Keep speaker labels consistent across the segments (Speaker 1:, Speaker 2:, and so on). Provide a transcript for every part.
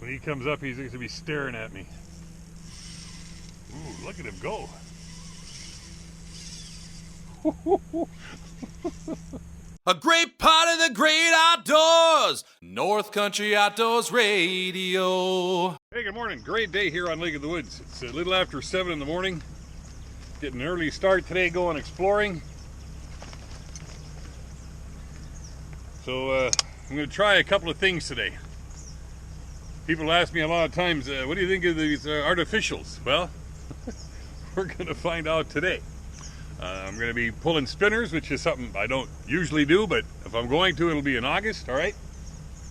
Speaker 1: When he comes up, he's going to be staring at me. Ooh, look at him go.
Speaker 2: A great part of the great outdoors, North Country Outdoors Radio.
Speaker 1: Hey, good morning. Great day here on Lake of the Woods. It's a little after 7 in the morning. Getting an early start today going exploring. So I'm going to try a couple of things today. People ask me a lot of times, what do you think of these artificials? Well, we're going to find out today. I'm going to be pulling spinners, which is something I don't usually do, but if I'm going to, it'll be in August, all right?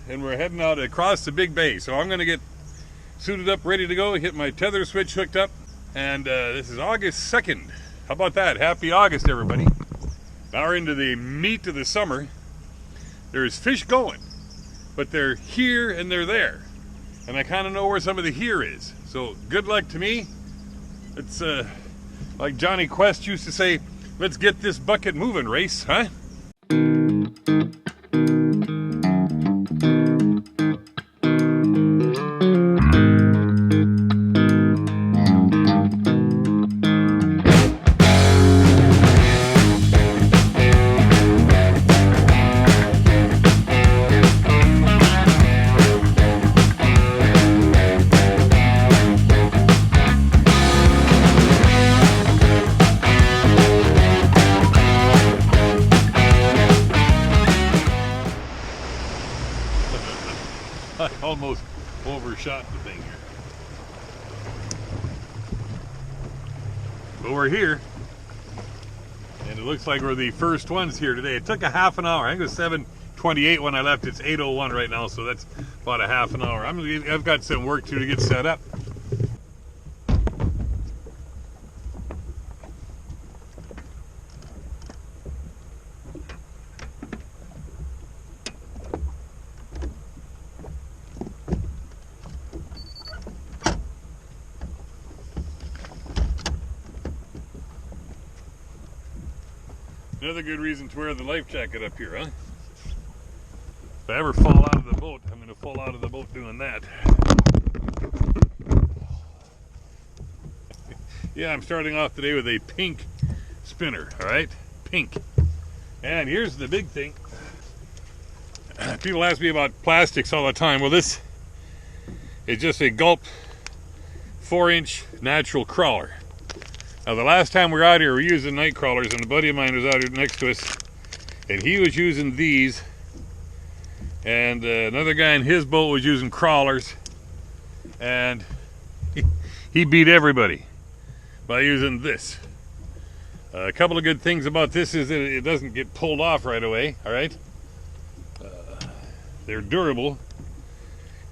Speaker 1: And we're heading out across the big bay. So I'm going to get suited up, ready to go, get my tether switch hooked up. And this is August 2nd. How about that? Happy August, everybody. Now we're into the meat of the summer. There's fish going, but they're here and they're there. And I kind of know where some of the here is. So good luck to me. It's like Johnny Quest used to say, let's get this bucket moving, race, huh? I almost overshot the thing here. But we're here. And it looks like we're the first ones here today. It took a half an hour. I think it was 7:28 when I left. It's 8:01 right now, so that's about a half an hour. I've got some work to get set up. Another good reason to wear the life jacket up here, huh? If I ever fall out of the boat, I'm going to fall out of the boat doing that. Yeah, I'm starting off today with a pink spinner, all right? Pink. And here's the big thing. People ask me about plastics all the time. Well, this is just a Gulp 4-inch natural crawler. Now, the last time we were out here, we were using night crawlers, and a buddy of mine was out here next to us, and he was using these, and another guy in his boat was using crawlers, and he beat everybody by using this. A couple of good things about this is that it doesn't get pulled off right away, all right? They're durable.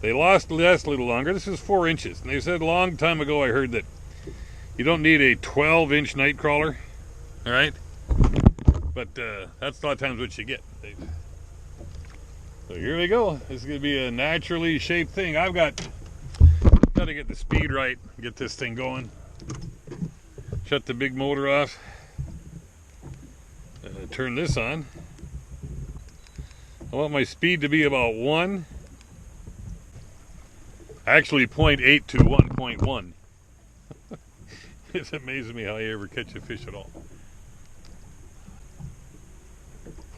Speaker 1: They last a little longer. This is 4 inches, and they said a long time ago, I heard that you don't need a 12-inch night crawler, all right? But that's a lot of times what you get. So here we go. This is going to be a naturally shaped thing. I've got to get the speed right, get this thing going. Shut the big motor off. Turn this on. I want my speed to be about 1. Actually 0.8 to 1.1. It amazes me how you ever catch a fish at all.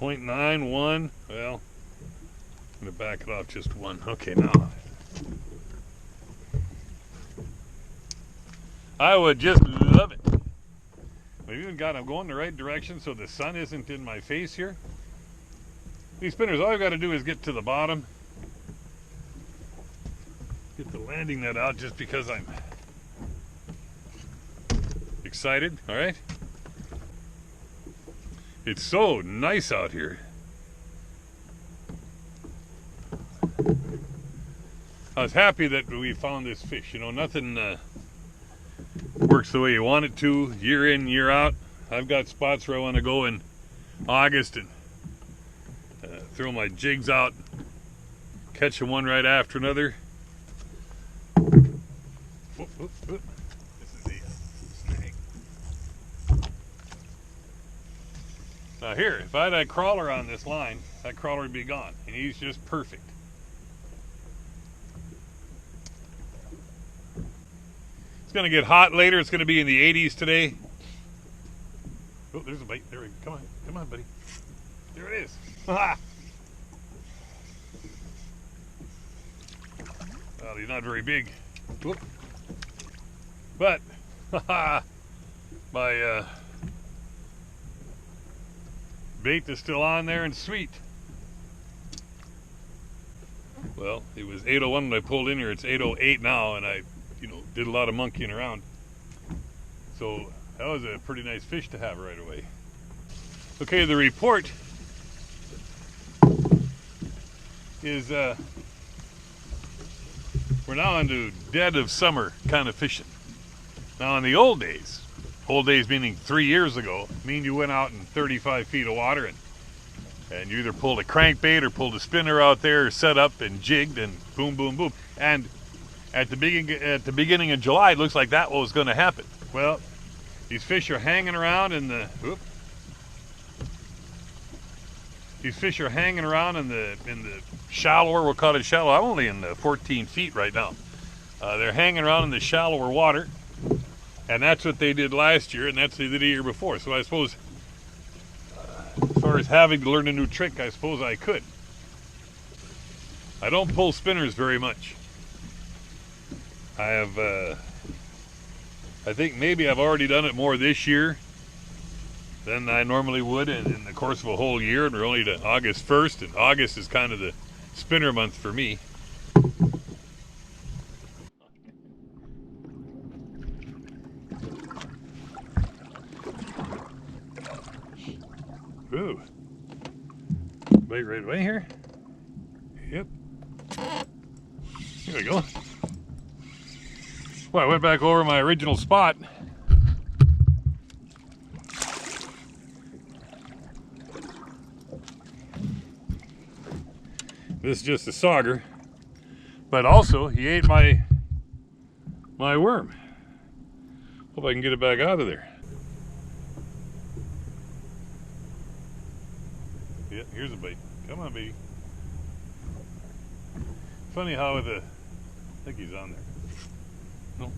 Speaker 1: 0.9, 1. Well, I'm going to back it off just 1. Okay, now. I would just love it. I've even got them going the right direction so the sun isn't in my face here. These spinners, all I've got to do is get to the bottom. Get the landing net out just because I'm excited, all right? It's so nice out here. I was happy that we found this fish. You know, nothing works the way you want it to, year in, year out. I've got spots where I want to go in August and throw my jigs out, catch them one right after another. Whoop, whoop, whoop. Now here, if I had a crawler on this line, that crawler would be gone, and he's just perfect. gonna get hot later. It's gonna be in the 80s today. Oh, there's a bite. There we go. Come on, buddy. There it is. Well, he's not very big. Whoop. But my bait is still on there and sweet. Well, it was 8:01 when I pulled in here. It's 8:08 now, and I, did a lot of monkeying around. So that was a pretty nice fish to have right away. Okay, the report is we're now into dead of summer kind of fishing. Now in the old days meaning 3 years ago, you went out in 35 feet of water and you either pulled a crankbait or pulled a spinner out there, or set up and jigged, and boom, boom, boom. And at the beginning of July, it looks like that was going to happen. Well, these fish are hanging around in the shallower, we'll call it shallow. I'm only in 14 feet right now. They're hanging around in the shallower water, and that's what they did last year, and that's what they did the year before. So I suppose, as far as having to learn a new trick, I suppose I could. I don't pull spinners very much. I have, I think maybe I've already done it more this year than I normally would in the course of a whole year, and we're only to August 1st, and August is kind of the spinner month for me. Ooh. Bite right away here. Yep. Here we go. Well, I went back over my original spot. This is just a sauger, but also he ate my worm. Hope I can get it back out of there. Yeah, here's a bite. Come on, baby. Funny how with I think he's on there. No.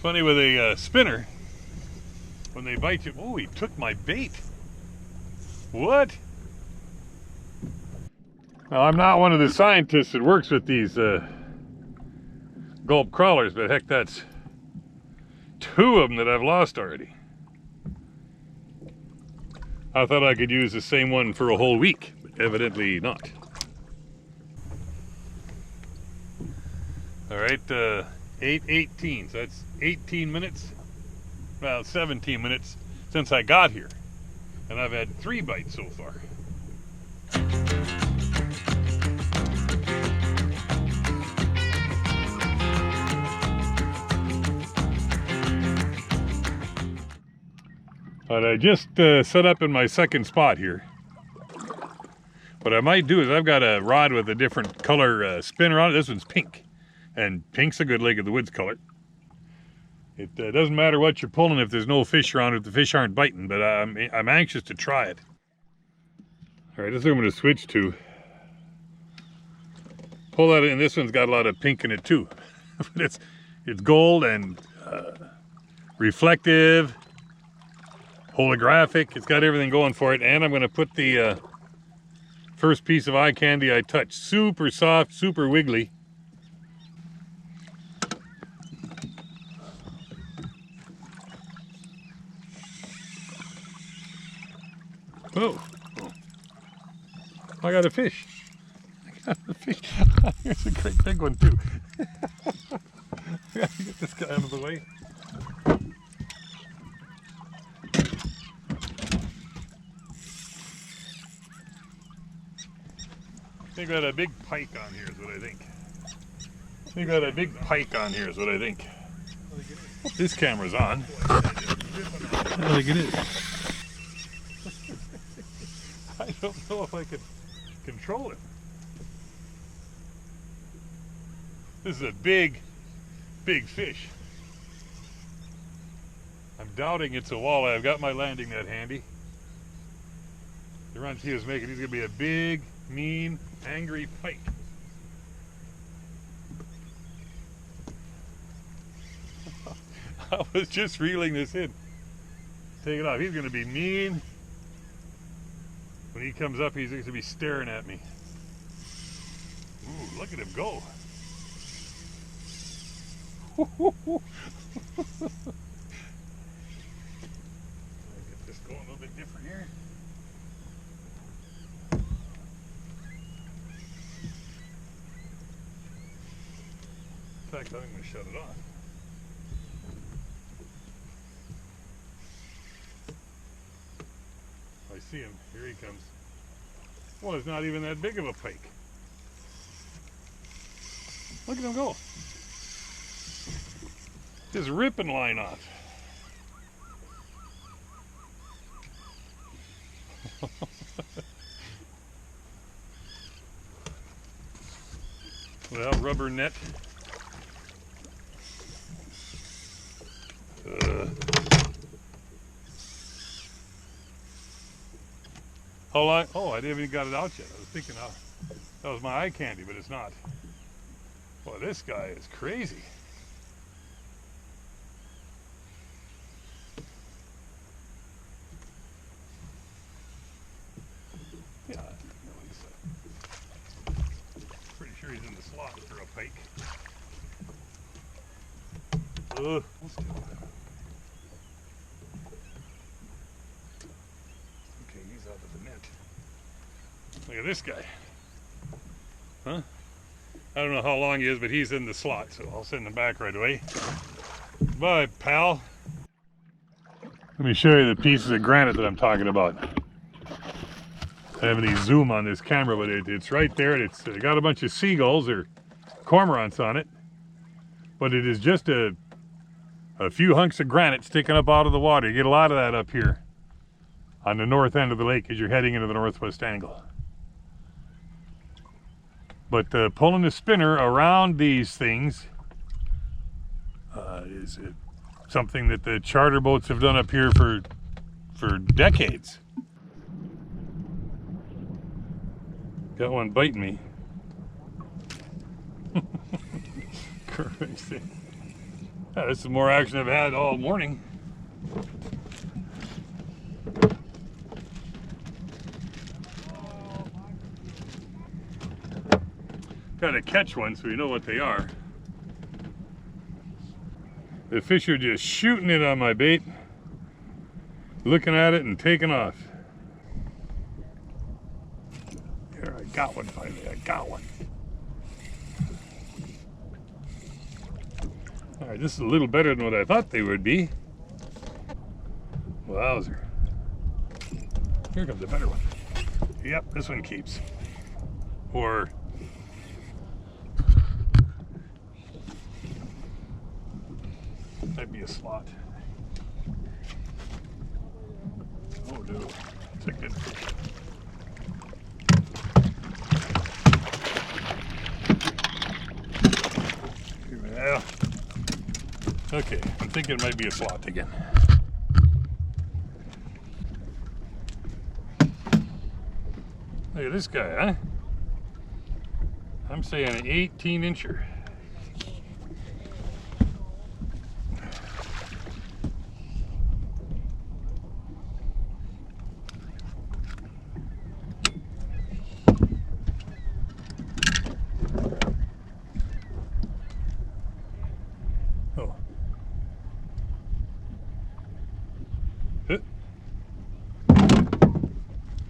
Speaker 1: Funny with a spinner, when they bite you. Oh, he took my bait. What? Now, I'm not one of the scientists that works with these gulp crawlers, but heck, that's 2 of them that I've lost already. I thought I could use the same one for a whole week, but evidently not. All right, 8:18, so that's 18 minutes, well, 17 minutes since I got here, and I've had 3 bites so far. But I just set up in my second spot here. What I might do is, I've got a rod with a different color spinner on it. This one's pink, and pink's a good Lake of the Woods color. It doesn't matter what you're pulling if there's no fish around, if the fish aren't biting, but I'm anxious to try it. All right, this is what I'm going to switch to. Pull that in. This one's got a lot of pink in it too. But it's gold and reflective, holographic. It's got everything going for it. And I'm going to put the first piece of eye candy I touch. Super soft, super wiggly. Oh, I got a fish. Here's a great big one too. I gotta get this guy out of the way. I think we got a big pike on here is what I think. This camera's on. I think it is. I don't know if I can control it. This is a big, big fish. I'm doubting it's a walleye. I've got my landing net handy. The run he was making, he's gonna be a big, mean, angry pike. I was just reeling this in. Take it off. He's going to be mean. When he comes up, he's going to be staring at me. Ooh, look at him go. Get this going a little bit different here. In fact, I'm going to shut it off. I see him. Here he comes. Well, it's not even that big of a pike. Look at him go. Just ripping line off. Well, rubber net. How long? Oh, I didn't even got it out yet. I was thinking that was my eye candy, but it's not. Boy, this guy is crazy. Yeah, pretty sure he's in the slot for a pike. Let's do it. Okay, he's out of the net. Look at this guy. Huh? I don't know how long he is, but he's in the slot, so I'll send him back right away. Bye, pal. Let me show you the pieces of granite that I'm talking about. I have any zoom on this camera, but it's right there. It's got a bunch of seagulls or cormorants on it, but it is just a few hunks of granite sticking up out of the water. You get a lot of that up here on the north end of the lake as you're heading into the northwest angle. But pulling the spinner around these things is something that the charter boats have done up here for decades. Got one biting me. Crazy. Yeah, this is more action I've had all morning. Got to catch one so we know what they are. The fish are just shooting it on my bait, looking at it and taking off. Here, I got one finally. I got one. All right, this is a little better than what I thought they would be. Wowzer. Here comes a better one. Yep, this one keeps. Or might be a slot. Oh no, it's a good fish. Well, okay, I'm thinking it might be a slot again. Look at this guy, huh? I'm saying an 18-incher. Oh.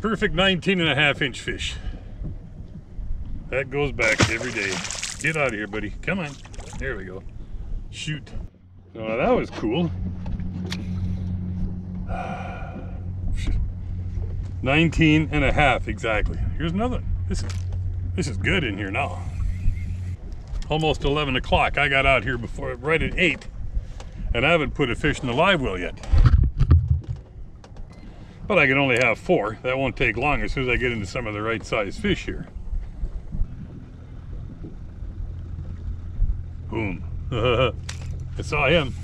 Speaker 1: Perfect 19.5-inch fish. That goes back every day. Get out of here, buddy. Come on. There we go. Shoot. Oh, that was cool. 19.5 exactly. Here's another one. This is good in here now. Almost 11 o'clock. I got out here before right at 8, and I haven't put a fish in the live well yet. But I can only have 4. That won't take long as soon as I get into some of the right size fish here. Boom. I saw him.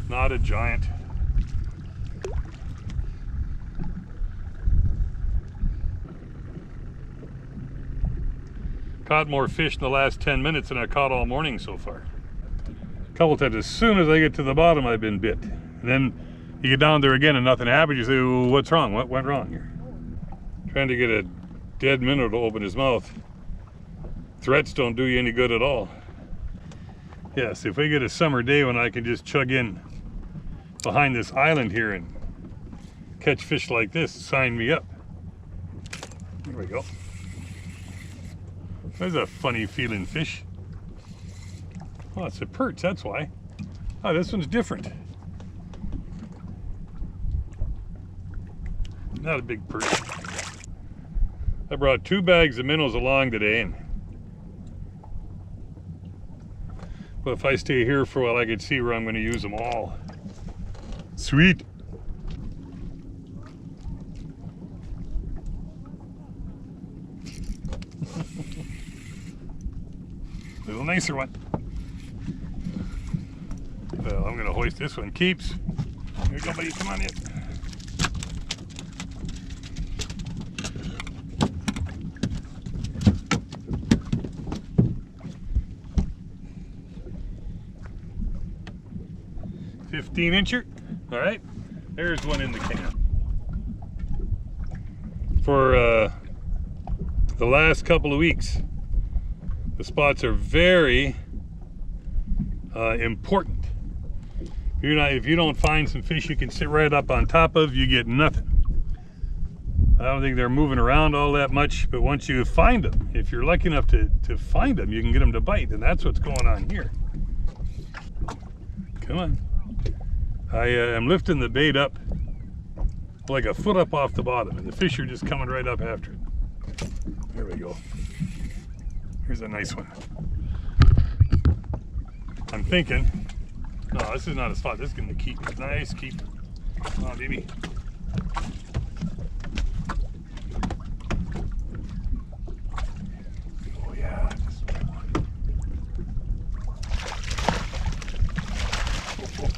Speaker 1: Not a giant. Caught more fish in the last 10 minutes than I caught all morning so far. A couple times, as soon as I get to the bottom, I've been bit. And then you get down there again and nothing happens. You say, well, what's wrong? What went wrong here? Trying to get a dead minnow to open his mouth. Threats don't do you any good at all. Yes, if we get a summer day when I can just chug in behind this island here and catch fish like this, sign me up. There we go. There's a funny feeling fish. Oh, it's a perch, that's why. Oh, this one's different. Not a big perch. I brought 2 bags of minnows along today, and but if I stay here for a while, I can see where I'm going to use them all. Sweet. A little nicer one. Well, I'm going to hoist this one. Keeps. Here you go, buddy. Come on in. "15-incher. All right, there's one in the can. For the last couple of weeks, the spots are very important. If you don't find some fish you can sit right up on top of, you get nothing. I don't think they're moving around all that much, but once you find them, if you're lucky enough to find them, you can get them to bite, and that's what's going on here. Come on. I am lifting the bait up like a foot up off the bottom, and the fish are just coming right up after it. There we go. Here's a nice one. I'm thinking, no, this is not a spot. This is going to keep. Nice keep. Come on, baby. Oh, yeah.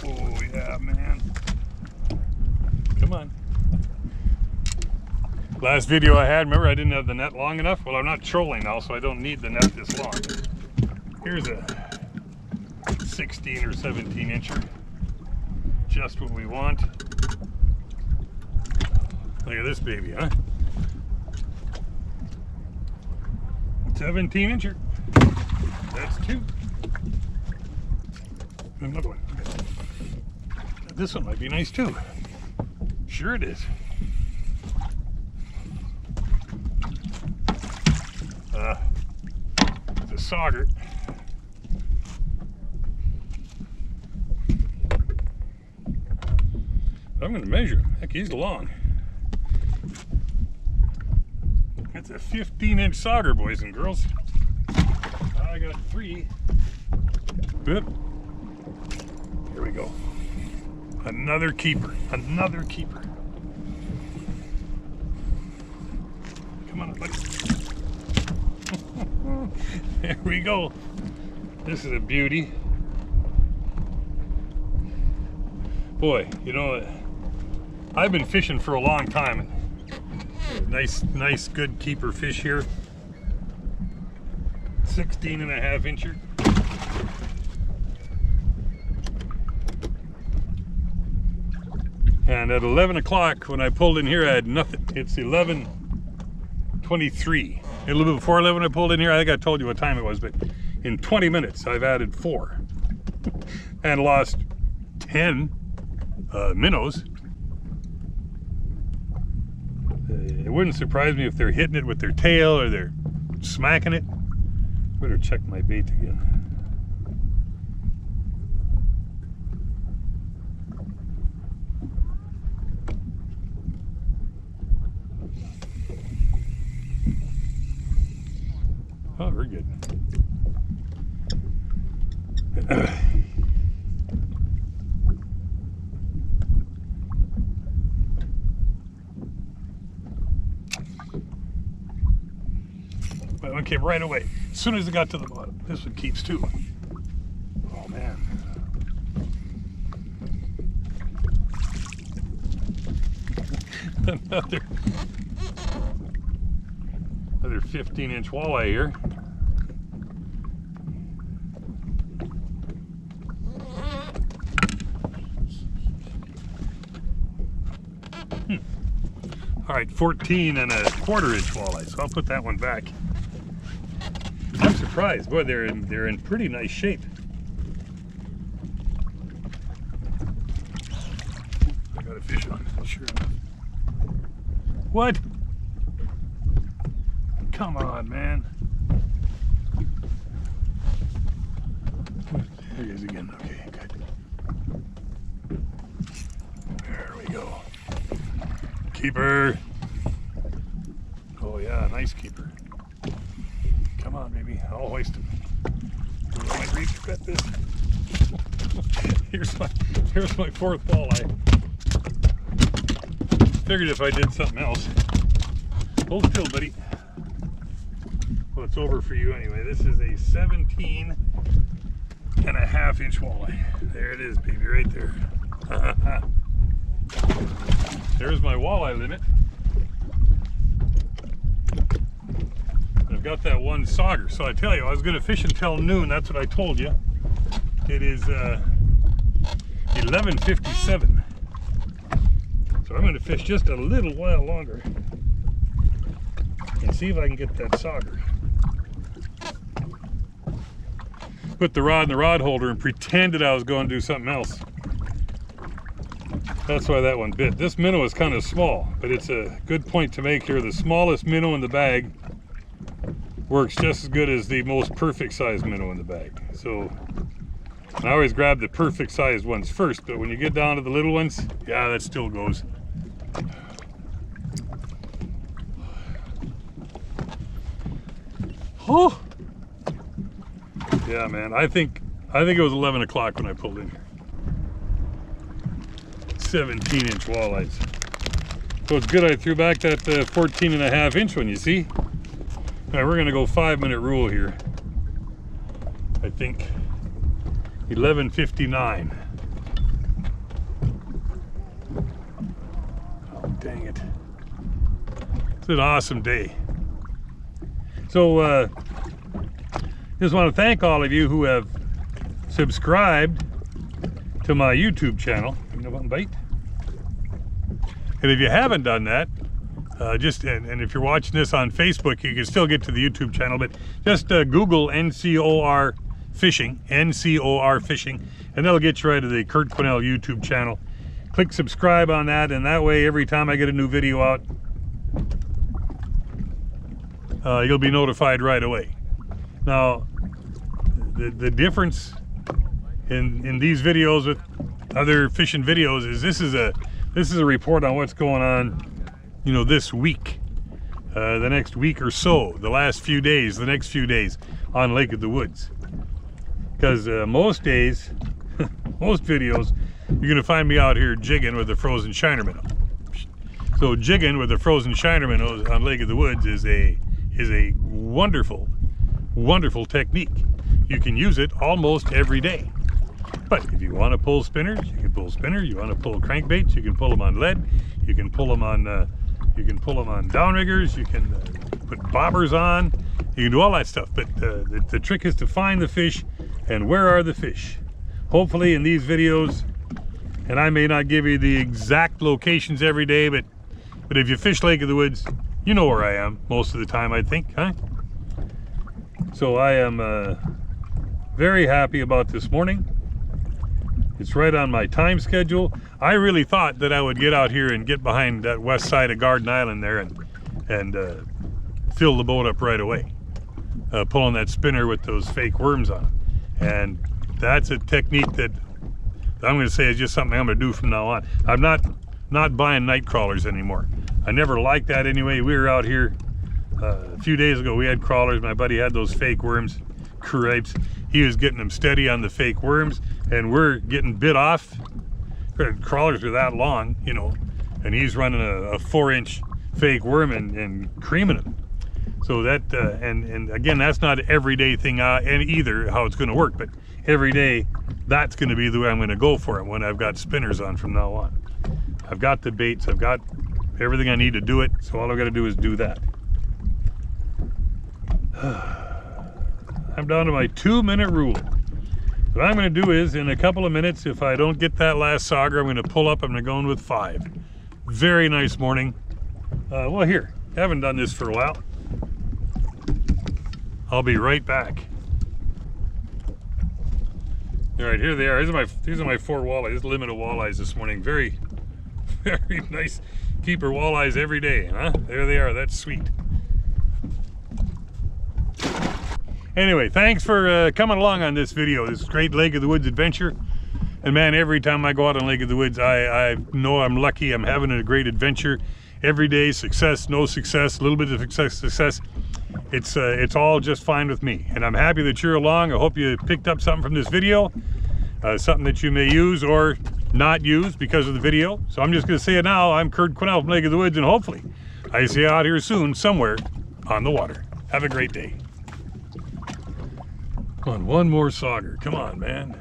Speaker 1: Oh, yeah, man. Come on. Last video I had, remember I didn't have the net long enough? Well, I'm not trolling now, so I don't need the net this long. Here's a 16 or 17-incher. Just what we want. Look at this baby, huh? 17-incher. That's 2. Another one. This one might be nice too. Sure it is. It's a sauger. I'm going to measure him. Heck, he's long. That's a 15-inch sauger, boys and girls. I got 3. Oop. Here we go. Another keeper. Another keeper. Come on, buddy. There we go. This is a beauty. Boy, you know, I've been fishing for a long time. Nice, good keeper fish here. 16.5-incher. And at 11 o'clock when I pulled in here, I had nothing. It's 11:23. A little bit before 11 I pulled in here. I think I told you what time it was, but in 20 minutes I've added 4 and lost 10 minnows. It wouldn't surprise me if they're hitting it with their tail or they're smacking it. Better check my bait again. Oh, very good. That one came right away. As soon as it got to the bottom. This one keeps too. Oh, man. Another 15-inch walleye here. All right, 14 1/4 inch walleye. So I'll put that one back. I'm surprised. Boy, they're in pretty nice shape. I got a fish on. Sure enough. What? Come on, man. There he is again. Okay, good. There we go. Keeper. Oh yeah, nice keeper. Come on, baby. I'll hoist him. I might reach at this. Here's my fourth walleye. Figured if I did something else. Hold still, buddy. Well, it's over for you anyway. This is a 17 1/2 inch walleye. There it is, baby, right there. There's my walleye limit. I've got that one sauger. So I tell you, I was going to fish until noon. That's what I told you. It is 11:57. So I'm going to fish just a little while longer and see if I can get that sauger. Put the rod in the rod holder and pretended I was going to do something else. That's why that one bit. This minnow is kind of small, but it's a good point to make here. The smallest minnow in the bag works just as good as the most perfect sized minnow in the bag. So I always grab the perfect sized ones first, but when you get down to the little ones, yeah, that still goes. Oh, yeah, man. I think it was 11 o'clock when I pulled in here. 17 inch walleyes. So it's good I threw back that 14 1/2 inch one, you see? All right, we're gonna go 5-minute rule here. I think 11:59. Oh, dang it. It's an awesome day. So just want to thank all of you who have subscribed to my YouTube channel. You know what, bite? And if you haven't done that, and if you're watching this on Facebook, you can still get to the YouTube channel, but just Google NCOR Fishing, NCOR Fishing, and that'll get you right to the Kurt Quinnell YouTube channel. Click subscribe on that, and that way every time I get a new video out, you'll be notified right away. Now, the difference in these videos with other fishing videos is this is a report on what's going on, you know, this week, the next week or so, the last few days, the next few days on Lake of the Woods. Because most days, most videos, you're gonna find me out here jigging with a frozen shiner minnow. So jigging with a frozen shiner minnow on Lake of the Woods is a wonderful, wonderful technique. You can use it almost every day. But if you want to pull spinners, you can pull spinners. You want to pull crankbaits, you can pull them on lead. You can pull them on downriggers. You can put bobbers on. You can do all that stuff. But the trick is to find the fish, and where are the fish? Hopefully in these videos, and I may not give you the exact locations every day, but if you fish Lake of the Woods, you know where I am most of the time, I think, huh? So I am very happy about this morning. It's right on my time schedule. I really thought that I would get out here and get behind that west side of Garden Island there and fill the boat up right away, pulling that spinner with those fake worms on it. And that's a technique that I'm going to say is just something I'm going to do from now on. I'm not buying night crawlers anymore. I never liked that anyway. We were out here a few days ago. We had crawlers. My buddy had those fake worms, cripes. He was getting them steady on the fake worms, and we're getting bit off. Crawlers are that long, you know, and he's running a 4-inch fake worm and creaming them. So that and again, that's not an everyday thing and either how it's going to work, but every day that's going to be the way I'm going to go for it when I've got spinners on from now on. I've got the baits, I've got everything I need to do it, so all I've got to do is do that. I'm down to my 2-minute rule. What I'm going to do is, in a couple of minutes, if I don't get that last sauger, I'm going to pull up. I'm going to go in with 5. Very nice morning. Well, here, haven't done this for a while. I'll be right back. All right, here they are. These are my 4 walleyes. This limit of walleyes this morning. Very, very nice keeper walleyes every day, huh? There they are. That's sweet. Anyway, thanks for coming along on this video. This great Lake of the Woods adventure. And man, every time I go out on Lake of the Woods, I know I'm lucky. I'm having a great adventure. Every day, success, no success, a little bit of success. It's all just fine with me. And I'm happy that you're along. I hope you picked up something from this video. Something that you may use or not use because of the video. So I'm just going to say it now. I'm Kurt Quinnell from Lake of the Woods, and hopefully I see you out here soon somewhere on the water. Have a great day. Come on, one more sauger. Come on, man.